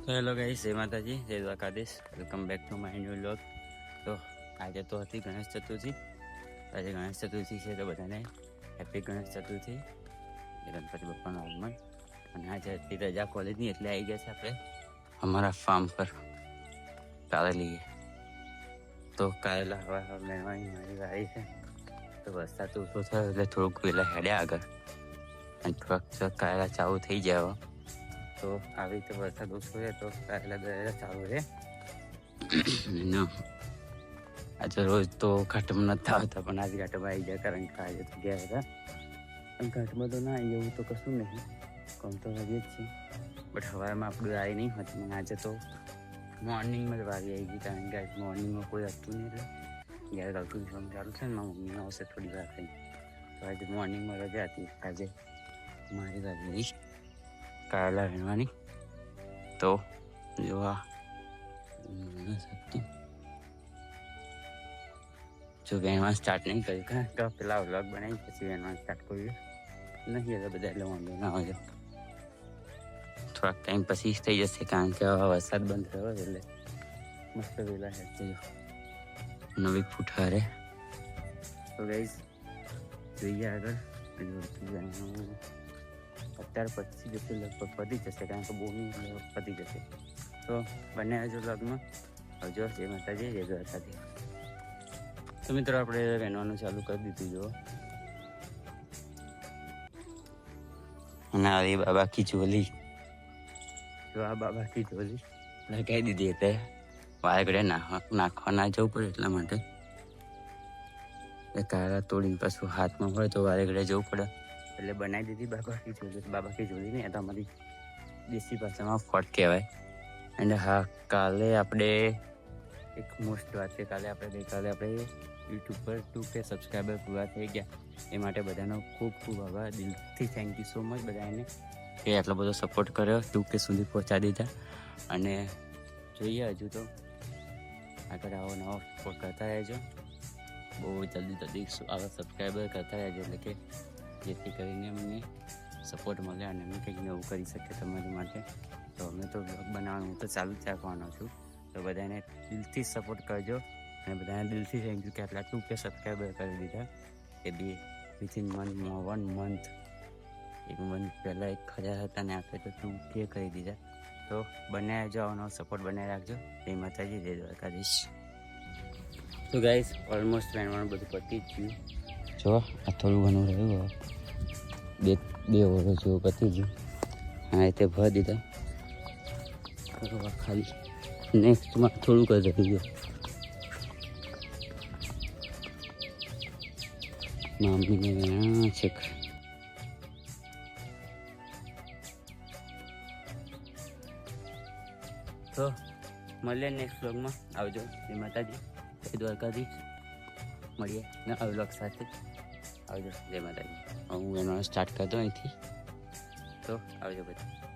Hello guys, જય માતાજી, જય Dwarkadhish. Welcome back to my new vlog. તો આજે તો હતી ગણેશ ચતુર્થી. આજે ગણેશ ચતુર્થી છે તો બધાને હેપી ગણેશ ચતુર્થી, ગણપતિ બાપ્પાનું આગમન. અને આજે હતી રજા કોલેજની, એટલે આવી ગયા છે આપણે અમારા ફાર્મ પર કારેલીએ. તો કારેલા હવા લેવાની મારી વારી છે. તો વરસાદ તો ઓછો થયો એટલે થોડુંક પેલા હેડ્યા આગળ, અને થોડાક કારેલા ચાલુ થઈ જાય. તો આવી રીતે વરસાદ ઓછો રહે તો કારેલા ગયેલા ચાલુ રહે. આજે રોજ તો ઘાટમાં નથી આવતા, પણ આજે ઘાટમાં આવી ગયા, કારણ કે આજે તો ગયા હતા. અને ઘાટમાં તો ના આવી એવું તો કશું નહીં, કમ તો વાગીએ જ છીએ. બટ સવારમાં આપણું આવી નહીં હતી. અને આજે તો મોર્નિંગમાં જ વારી આવી ગઈ, કારણ કે મોર્નિંગમાં કોઈ હતું નહીં. એટલે જ્યારે ગલતું કામ ચાલુ છે ને, મારા મમ્મીને આવશે થોડી વાર થઈ. તો આજે મોર્નિંગમાં રજા હતી. આજે મારી વારી રહી કારેલા વીણવાની. તો જોવા જો વેણવાનું સ્ટાર્ટ નહીં કર્યું, તો પેલા વ્લોગ બનાવી પછી વેણવાનું સ્ટાર્ટ કર્યું નહીં. એટલે બધા એટલે વાંધો ના આવે. થોડાક ટાઈમ પછી થઈ જશે, કારણ કે વરસાદ બંધ થયો એટલે મસ્ત વહેલા હેઠ નવી ફૂટહારે. તો ગાઈઝ જોઈએ આગળ. અત્યારે પછી જશે, લગભગ પતી જશે, કારણ કે બહુ નહીં પતી જશે. તો બંને હજુ લગ્નમાં હજુ જય માતાજી, જય દ્વારકાથી. તો મિત્રો આપણે વહેવાનું ચાલુ કરી દીધું. જો અને આ બાબા કી ચોલી, જો આ બાબા કી ચોલી લગાવી દીધી. એટલે વાયગડે નાખવા ના જવું પડે, એટલા માટે એ કારેલા તોડીને પાછું હાથમાં હોય તો વાયગડે જવું પડે. એટલે બનાવી દીધી બાબા કી ચોલી. બાબા કી ચોલી નહીં, તો અમારી દેશી ભાષામાં ફોટ કહેવાય. અને હા, કાલે આપણે એક મોસ્ટ વાત છે. કાલે આપણે યુટ્યુબ પર 2K સબસ્ક્રાઈબર પૂરા થઈ ગયા. એ માટે બધાનો ખૂબ ખૂબ આભાર, દિલથી થેન્ક યુ સો મચ બધાને, કે આટલો બધો સપોર્ટ કર્યો, 2K સુધી પહોંચાડી દીધા. અને જોઈએ હજુ તો આગળ આવો નવો સપોર્ટ કરતા રહેજો. બહુ જલ્દી આવા સબસ્ક્રાઈબર કરતા રહેજો, એટલે કે જેથી કરીને અમને સપોર્ટ મળે અને અમે કંઈક નવું કરી શકીએ તમારી માટે. તો અમે તો બ્લોગ બનાવવાનું હું તો ચાલુ જ રાખવાનો છું. તો બધાને દિલથી સપોર્ટ કરજો, અને બધાને દિલથી થેન્ક યુ કે આટલા 2K સબસ્ક્રાઈબર કરી દીધા. એ બી વિથિન 1 મંથ, એક મંથ પહેલાં 1000 હતા ને આપણે તો 2K કરી દીધા. તો બનાવી જો, આવવાનો સપોર્ટ બનાવી રાખજો. જય માતાજી, જય દ્વારકાધીશ. તો ગાઈસ ઓલમોસ્ટ વેણવાનું બધું પતી જ ગયું. જો આ થોડું ઘણું રહ્યું, બે ઓવરો જેવું પતી ગયું. હા, એ તે ભરી દીધા. ખાલી નેક્સ્ટમાં થોડુંક જ રહી ગયું. મમ્મીને છે. તો મળીએ નેક્સ્ટ વ્લોગમાં. આવજો. જય માતાજી, જય દ્વારકાધીશ. મળીએ નવા વ્લોગ સાથે. આવજો. જય માતાજી. હું એનો સ્ટાર્ટ કરતો અહીંથી. તો આવજો બધા.